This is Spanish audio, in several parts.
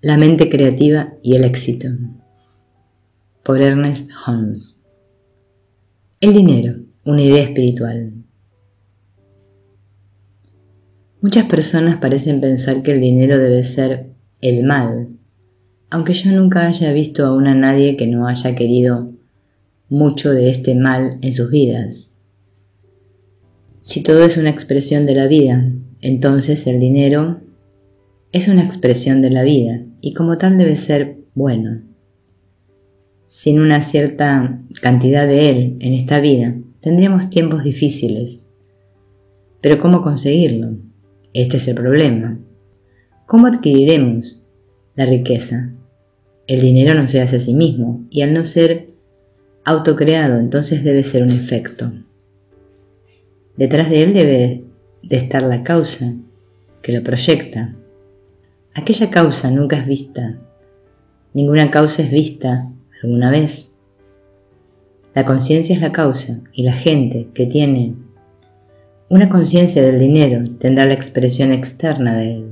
La mente creativa y el éxito, por Ernest Holmes. El dinero, una idea espiritual. Muchas personas parecen pensar que el dinero debe ser el mal, aunque yo nunca haya visto aún a nadie que no haya querido mucho de este mal en sus vidas. Si todo es una expresión de la vida, entonces el dinero es una expresión de la vida y como tal debe ser bueno. Sin una cierta cantidad de él en esta vida, tendríamos tiempos difíciles. Pero ¿cómo conseguirlo? Este es el problema. ¿Cómo adquiriremos la riqueza? El dinero no se hace a sí mismo y al no ser autocreado, entonces debe ser un efecto. Detrás de él debe de estar la causa que lo proyecta. Aquella causa nunca es vista. Ninguna causa es vista alguna vez. La conciencia es la causa y la gente que tiene una conciencia del dinero tendrá la expresión externa de él.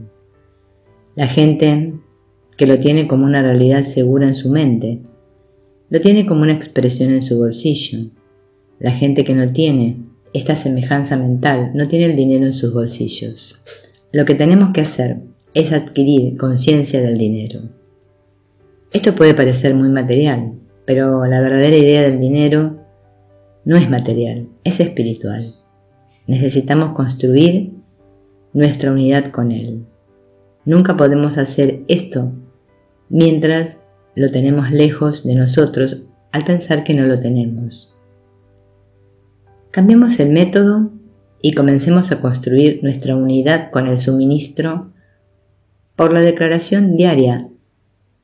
La gente que lo tiene como una realidad segura en su mente, lo tiene como una expresión en su bolsillo. La gente que no tiene esta semejanza mental no tiene el dinero en sus bolsillos. Lo que tenemos que hacer es adquirir conciencia del dinero. Esto puede parecer muy material, pero la verdadera idea del dinero no es material, es espiritual. Necesitamos construir nuestra unidad con él. Nunca podemos hacer esto mientras lo tenemos lejos de nosotros al pensar que no lo tenemos. Cambiemos el método y comencemos a construir nuestra unidad con el suministro por la declaración diaria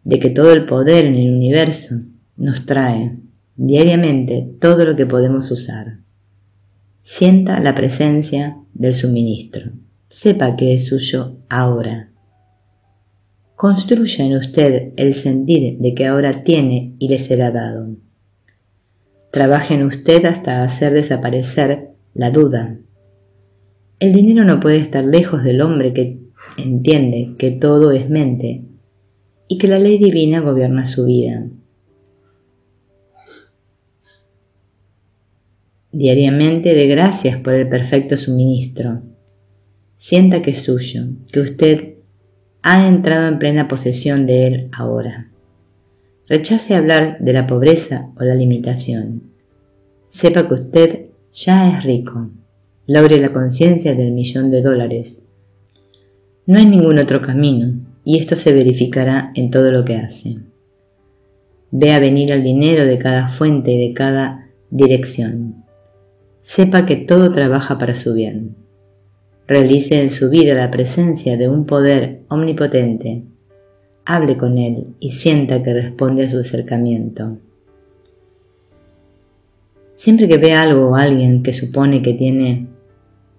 de que todo el poder en el universo nos trae diariamente todo lo que podemos usar. Sienta la presencia del suministro. Sepa que es suyo ahora. Construya en usted el sentir de que ahora tiene y le será dado. Trabaje en usted hasta hacer desaparecer la duda. El dinero no puede estar lejos del hombre que entiende que todo es mente y que la ley divina gobierna su vida. Diariamente dé gracias por el perfecto suministro. Sienta que es suyo, que usted ha entrado en plena posesión de él ahora. Rechace hablar de la pobreza o la limitación. Sepa que usted ya es rico. Logre la conciencia del $1.000.000. No hay ningún otro camino, y esto se verificará en todo lo que hace. Vea venir el dinero de cada fuente y de cada dirección. Sepa que todo trabaja para su bien. Realice en su vida la presencia de un poder omnipotente. Hable con él y sienta que responde a su acercamiento. Siempre que vea algo o alguien que supone que tiene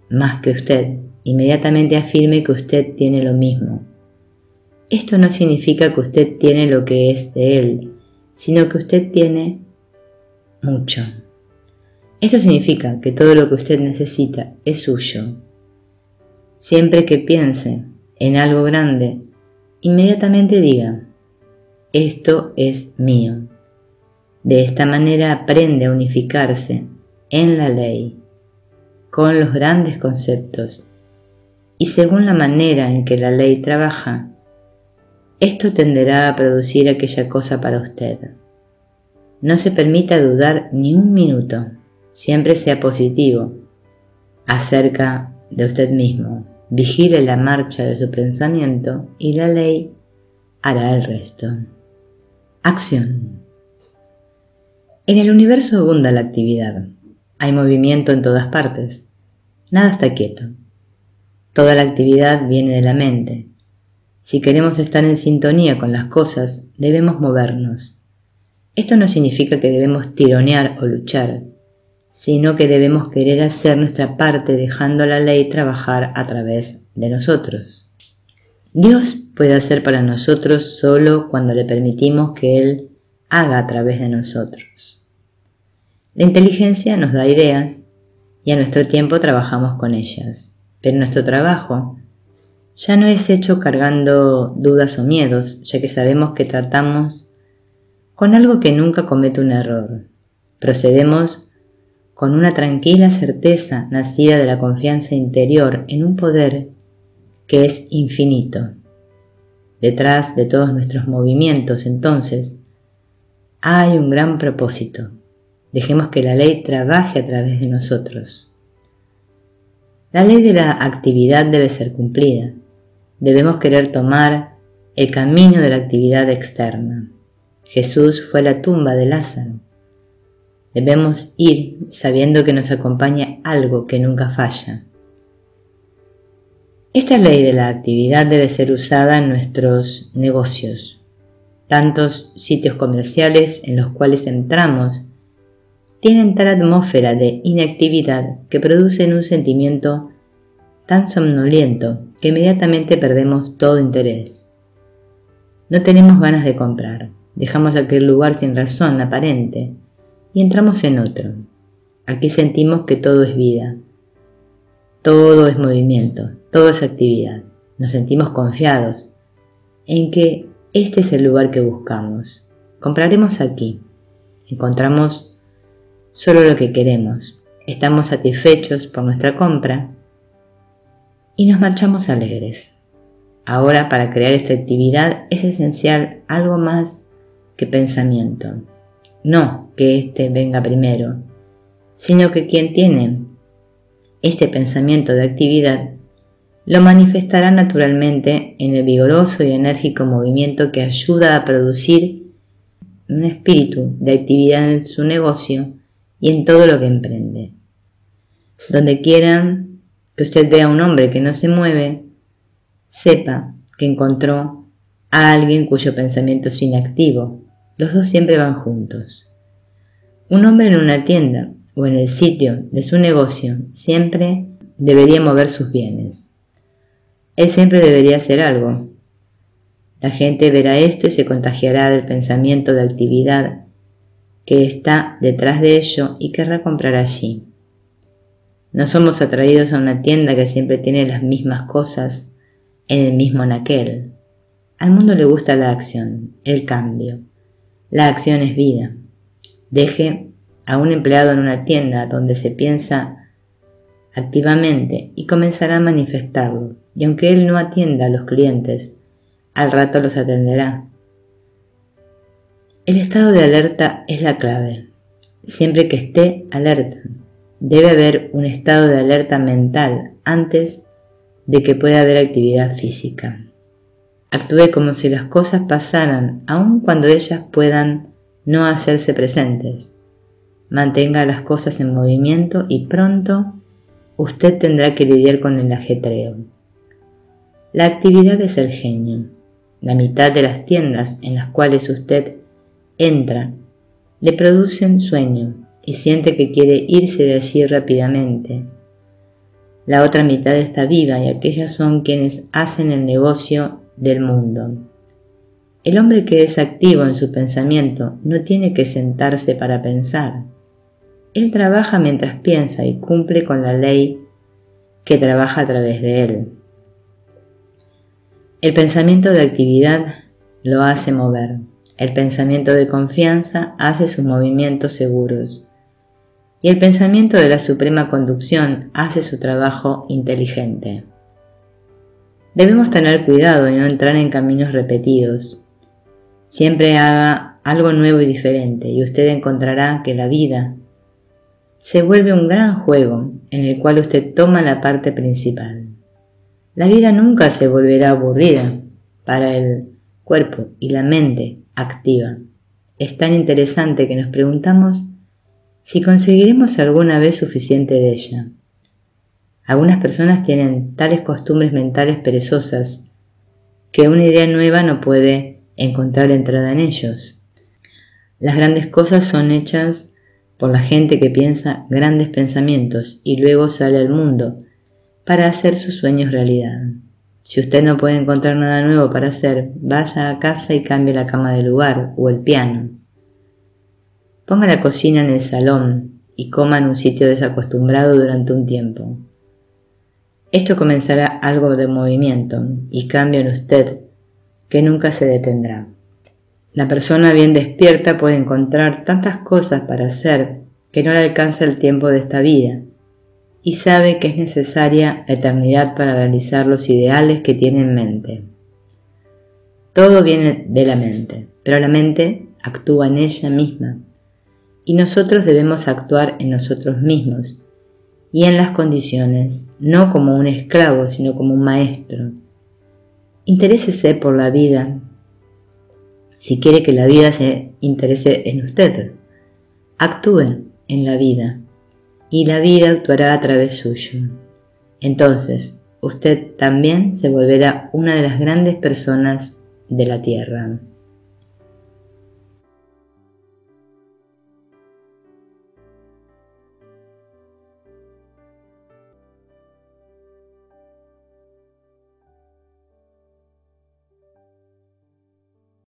más que usted, inmediatamente afirme que usted tiene lo mismo. Esto no significa que usted tiene lo que es de él, sino que usted tiene mucho. Esto significa que todo lo que usted necesita es suyo. Siempre que piense en algo grande, inmediatamente diga, esto es mío. De esta manera aprende a unificarse en la ley, con los grandes conceptos, y según la manera en que la ley trabaja, esto tenderá a producir aquella cosa para usted. No se permita dudar ni un minuto, siempre sea positivo acerca de usted mismo. Vigile la marcha de su pensamiento y la ley hará el resto. Acción. En el universo abunda la actividad. Hay movimiento en todas partes. Nada está quieto. Toda la actividad viene de la mente. Si queremos estar en sintonía con las cosas, debemos movernos. Esto no significa que debemos tironear o luchar, sino que debemos querer hacer nuestra parte dejando a la ley trabajar a través de nosotros. Dios puede hacer para nosotros solo cuando le permitimos que Él haga a través de nosotros. La inteligencia nos da ideas y a nuestro tiempo trabajamos con ellas, pero nuestro trabajo ya no es hecho cargando dudas o miedos, ya que sabemos que tratamos con algo que nunca comete un error. Procedemos con una tranquila certeza nacida de la confianza interior en un poder que es infinito. Detrás de todos nuestros movimientos, entonces, hay un gran propósito. Dejemos que la ley trabaje a través de nosotros. La ley de la actividad debe ser cumplida. Debemos querer tomar el camino de la actividad externa. Jesús fue a la tumba de Lázaro. Debemos ir sabiendo que nos acompaña algo que nunca falla. Esta ley de la actividad debe ser usada en nuestros negocios. Tantos sitios comerciales en los cuales entramos tienen tal atmósfera de inactividad que producen un sentimiento tan somnoliento que inmediatamente perdemos todo interés. No tenemos ganas de comprar, dejamos aquel lugar sin razón aparente y entramos en otro. Aquí sentimos que todo es vida, todo es movimiento, todo es actividad. Nos sentimos confiados en que este es el lugar que buscamos. Compraremos aquí, encontramos solo lo que queremos, estamos satisfechos por nuestra compra y nos marchamos alegres. Ahora, para crear esta actividad es esencial algo más que pensamiento. No que éste venga primero, sino que quien tiene este pensamiento de actividad lo manifestará naturalmente en el vigoroso y enérgico movimiento que ayuda a producir un espíritu de actividad en su negocio y en todo lo que emprende. Donde quieran que usted vea a un hombre que no se mueve, sepa que encontró a alguien cuyo pensamiento es inactivo. Los dos siempre van juntos. Un hombre en una tienda o en el sitio de su negocio siempre debería mover sus bienes. Él siempre debería hacer algo. La gente verá esto y se contagiará del pensamiento de actividad que está detrás de ello y querrá comprar allí. No somos atraídos a una tienda que siempre tiene las mismas cosas en el mismo anaquel. Al mundo le gusta la acción, el cambio. La acción es vida. Deje a un empleado en una tienda donde se piensa activamente y comenzará a manifestarlo, y aunque él no atienda a los clientes, al rato los atenderá. El estado de alerta es la clave. Siempre que esté alerta, debe haber un estado de alerta mental antes de que pueda haber actividad física. Actúe como si las cosas pasaran, aun cuando ellas puedan no hacerse presentes. Mantenga las cosas en movimiento y pronto usted tendrá que lidiar con el ajetreo. La actividad es el genio. La mitad de las tiendas en las cuales usted entra le producen sueño y siente que quiere irse de allí rápidamente. La otra mitad está viva y aquellas son quienes hacen el negocio del mundo. El hombre que es activo en su pensamiento no tiene que sentarse para pensar. Él trabaja mientras piensa y cumple con la ley que trabaja a través de él. El pensamiento de actividad lo hace mover. El pensamiento de confianza hace sus movimientos seguros. Y el pensamiento de la suprema conducción hace su trabajo inteligente. Debemos tener cuidado y no entrar en caminos repetidos. Siempre haga algo nuevo y diferente y usted encontrará que la vida se vuelve un gran juego en el cual usted toma la parte principal. La vida nunca se volverá aburrida para el cuerpo y la mente activa. Es tan interesante que nos preguntamos si conseguiremos alguna vez suficiente de ella. Algunas personas tienen tales costumbres mentales perezosas que una idea nueva no puede encontrar entrada en ellos. Las grandes cosas son hechas por la gente que piensa grandes pensamientos y luego sale al mundo para hacer sus sueños realidad. Si usted no puede encontrar nada nuevo para hacer, vaya a casa y cambie la cama de lugar o el piano. Ponga la cocina en el salón y coma en un sitio desacostumbrado durante un tiempo. Esto comenzará algo de movimiento y cambio en usted que nunca se detendrá. La persona bien despierta puede encontrar tantas cosas para hacer que no le alcanza el tiempo de esta vida y sabe que es necesaria la eternidad para realizar los ideales que tiene en mente. Todo viene de la mente, pero la mente actúa en ella misma y nosotros debemos actuar en nosotros mismos y en las condiciones, no como un esclavo, sino como un maestro. Interésese por la vida si quiere que la vida se interese en usted. Actúe en la vida y la vida actuará a través suyo. Entonces, usted también se volverá una de las grandes personas de la Tierra.